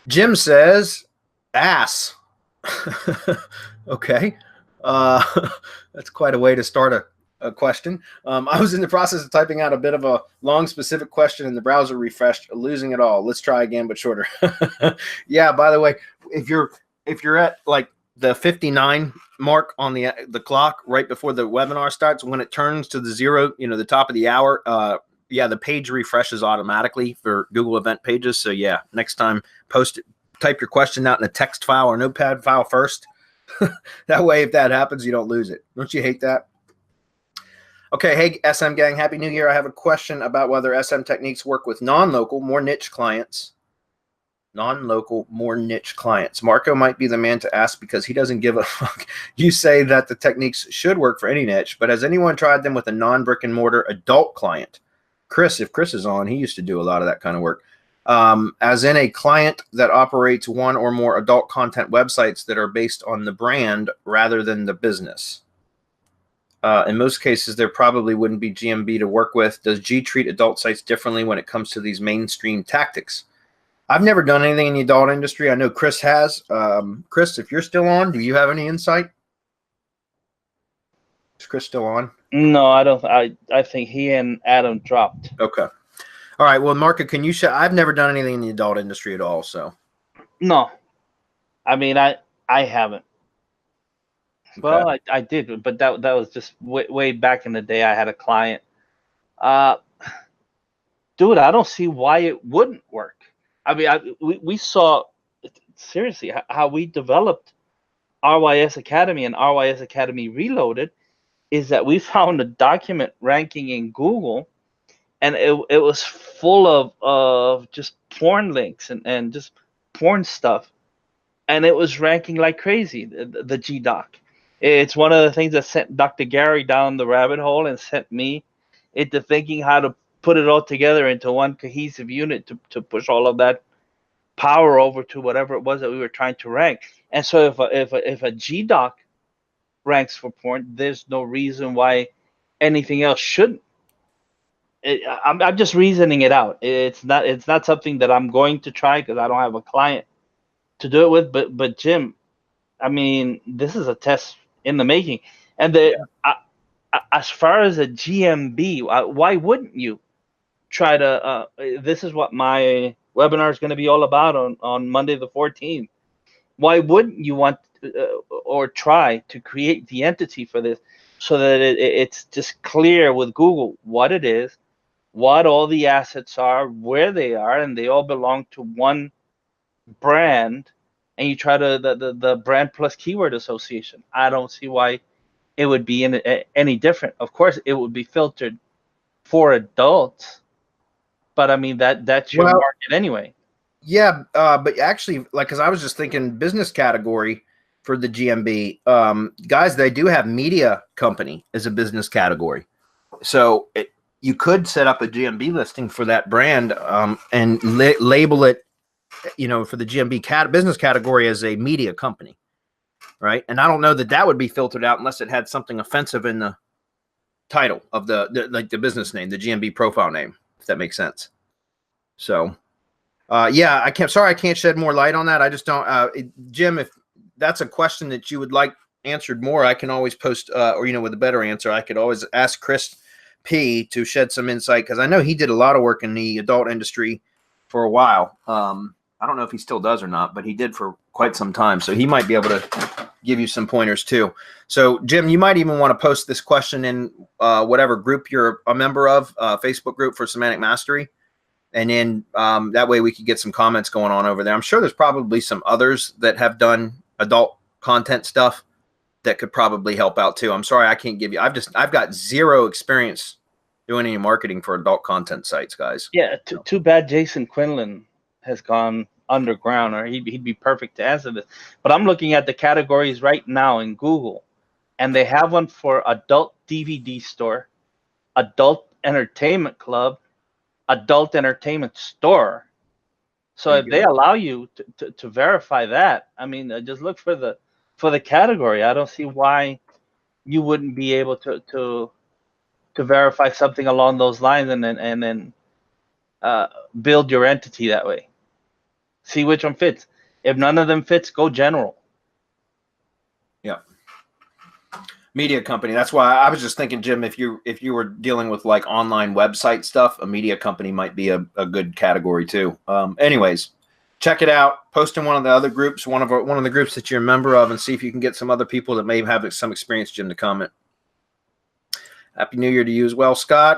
Jim says ass. Okay. Uh, that's quite a way to start a question. I was in the process of typing out a bit of a long, specific question, and the browser refreshed, losing it all. Let's try again, but shorter. Yeah. By the way, if you're at like the 59 mark on the clock right before the webinar starts, when it turns to the zero, the top of the hour, yeah, the page refreshes automatically for Google event pages. So yeah, next time post it, type your question out in a text file or notepad file first. That way, if that happens, you don't lose it. Don't you hate that? Okay, hey SM gang, happy new year. I have a question about whether SM techniques work with non-local, more niche clients. Non-local, more niche clients. Marco might be the man to ask because he doesn't give a fuck. You say that the techniques should work for any niche, but has anyone tried them with a non-brick and mortar adult client? Chris, if Chris is on, he used to do a lot of that kind of work. As in a client that operates one or more adult content websites that are based on the brand rather than the business. In most cases, there probably wouldn't be GMB to work with. Does G treat adult sites differently when it comes to these mainstream tactics? I've never done anything in the adult industry. I know Chris has. Chris, if you're still on, do you have any insight? Is Chris still on? No, I don't. I think he and Adam dropped. Okay. All right. Well, Marco, can you show? I've never done anything in the adult industry at all. So. No, I mean I haven't. Okay. Well, I did, but that was just way back in the day. I had a client. Uh, Dude, I don't see why it wouldn't work. I mean, we saw seriously how we developed RYS Academy and RYS Academy Reloaded is that we found a document ranking in Google, and it was full of just porn links and just porn stuff, and it was ranking like crazy. The GDoc. It's one of the things that sent Dr. Gary down the rabbit hole and sent me into thinking how to put it all together into one cohesive unit to push all of that power over to whatever it was that we were trying to rank. And so if a GDoc ranks for porn, there's no reason why anything else shouldn't. I'm just reasoning it out. It's not something that I'm going to try because I don't have a client to do it with. But Jim, I mean, this is a test in the making. And as far as a GMB, why wouldn't you try to? This is what my webinar is going to be all about on Monday the 14th. Why wouldn't you want or try to create the entity for this so that it's just clear with Google what it is, what all the assets are, where they are, and they all belong to one brand, and you try to the brand plus keyword association. I don't see why it would be any different. Of course, it would be filtered for adults, but I mean that's your market anyway. Yeah, but actually, like, because I was just thinking business category for the GMB. Guys, they do have media company as a business category. So you could set up a GMB listing for that brand and label it, for the GMB business category as a media company, right? And I don't know that would be filtered out unless it had something offensive in the title of the business name, the GMB profile name, if that makes sense. So, yeah, I can't shed more light on that. I just don't, Jim, if that's a question that you would like answered more, I can always post, or, with a better answer, I could always ask Chris P to shed some insight, because I know he did a lot of work in the adult industry for a while. I don't know if he still does or not, but he did for quite some time. So he might be able to give you some pointers too. So Jim, you might even want to post this question in whatever group you're a member of, Facebook group for Semantic Mastery. And then that way we could get some comments going on over there. I'm sure there's probably some others that have done adult content stuff that could probably help out too. I'm sorry I can't give you. I've got zero experience doing any marketing for adult content sites, guys. Yeah, too bad Jason Quinlan has gone underground, or he'd be perfect to answer this. But I'm looking at the categories right now in Google, and they have one for adult DVD store, adult entertainment club, adult entertainment store. So if they allow you to verify that, I mean, just look for the category. I don't see why you wouldn't be able to verify something along those lines and then build your entity that way. See which one fits. If none of them fits, go general. Yeah. Media company. That's why I was just thinking, Jim, if you were dealing with like online website stuff, a media company might be a good category too. Anyways, check it out. Post in one of the other groups, one of the groups that you're a member of, and see if you can get some other people that may have some experience, Jim, to comment. Happy New Year to you as well, Scott.